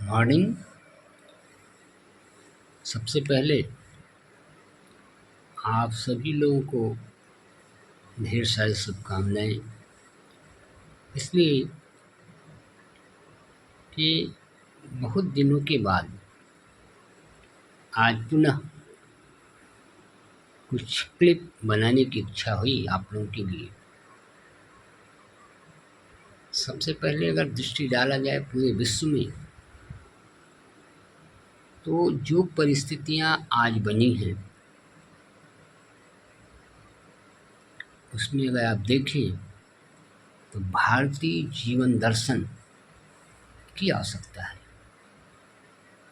Morning. सबसे पहले आप सभी लोगों को ढेर सारी शुभकामनाएं, इसलिए कि बहुत दिनों के बाद आज पुनः कुछ क्लिप बनाने की इच्छा हुई आप लोगों के लिए। सबसे पहले अगर दृष्टि डाला जाए पूरे विश्व में, तो जो परिस्थितियां आज बनी हैं उसमें अगर आप देखें तो भारतीय जीवन दर्शन की आवश्यकता है।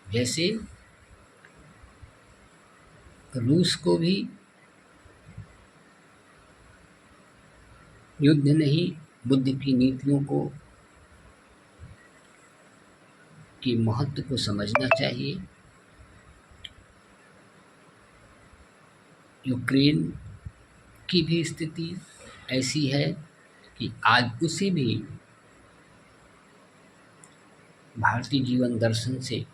जैसे रूस को भी युद्ध नहीं, बुद्ध की नीतियों को के महत्व को समझना चाहिए। यूक्रेन की भी स्थिति ऐसी है कि आज उसे भी भारतीय जीवन दर्शन से,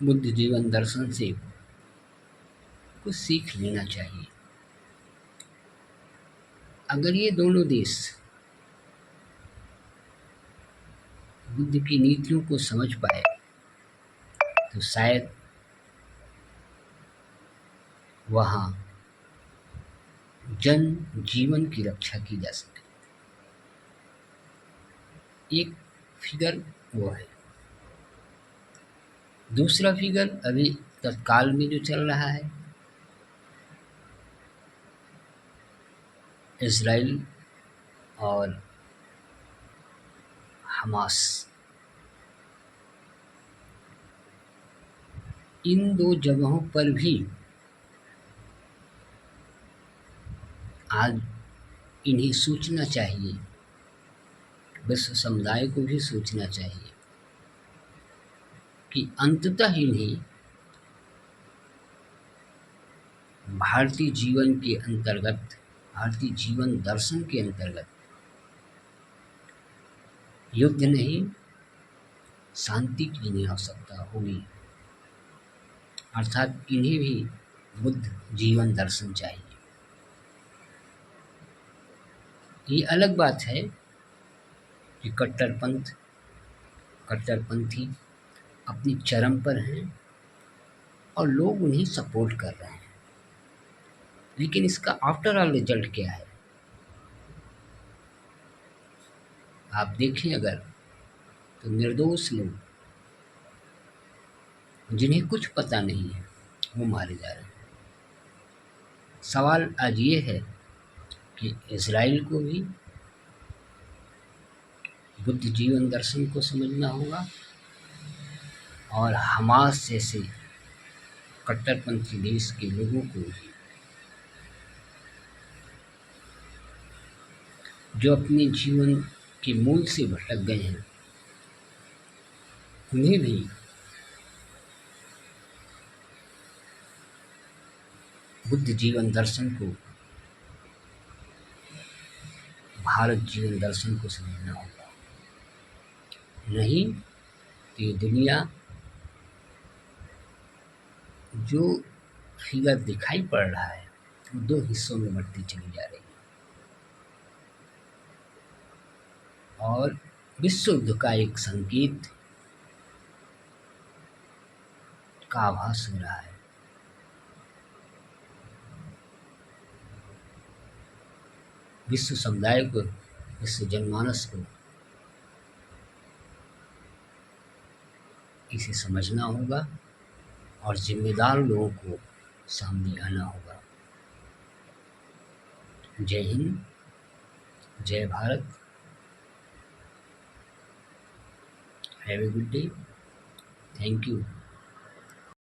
बुद्ध जीवन दर्शन से कुछ सीख लेना चाहिए। अगर ये दोनों देश बुद्ध की नीतियों को समझ पाए तो शायद वहाँ जन जीवन की रक्षा की जा सके। एक फिगर वो है। दूसरा फिगर अभी तत्काल में जो चल रहा है, इजराइल और हमास, इन दो जगहों पर भी आज इन्हें सोचना चाहिए, विश्व समुदाय को भी सोचना चाहिए कि अंततः इन्हें भारतीय जीवन के अंतर्गत, भारतीय जीवन दर्शन के अंतर्गत युद्ध नहीं, शांति की इन्हें आवश्यकता होगी। अर्थात इन्हें भी बुद्ध जीवन दर्शन चाहिए। ये अलग बात है कि कट्टरपंथी अपनी चरम पर हैं और लोग उन्हें सपोर्ट कर रहे हैं, लेकिन इसका आफ्टर ऑल रिजल्ट क्या है आप देखें अगर, तो निर्दोष लोग जिन्हें कुछ पता नहीं है वो मारे जा रहे हैं। सवाल आज ये है कि इजराइल को भी बुद्ध जीवन दर्शन को समझना होगा और हमास जैसे कट्टरपंथी देश के लोगों को भी, जो अपने जीवन के मूल से भटक गए हैं, उन्हें भी बुद्ध जीवन दर्शन को, भारत जीवन दर्शन को समझना होगा। नहीं तो ये दुनिया जो फिगर दिखाई पड़ रहा है वो दो हिस्सों में बढ़ती चली जा रही है और विश्व युद्ध का एक संकेत का आभास हो रहा है। विश्व समुदाय को, विश्व जनमानस को इसे समझना होगा और जिम्मेदार लोगों को सामने आना होगा। जय हिंद, जय Bharat, have a good day, thank you.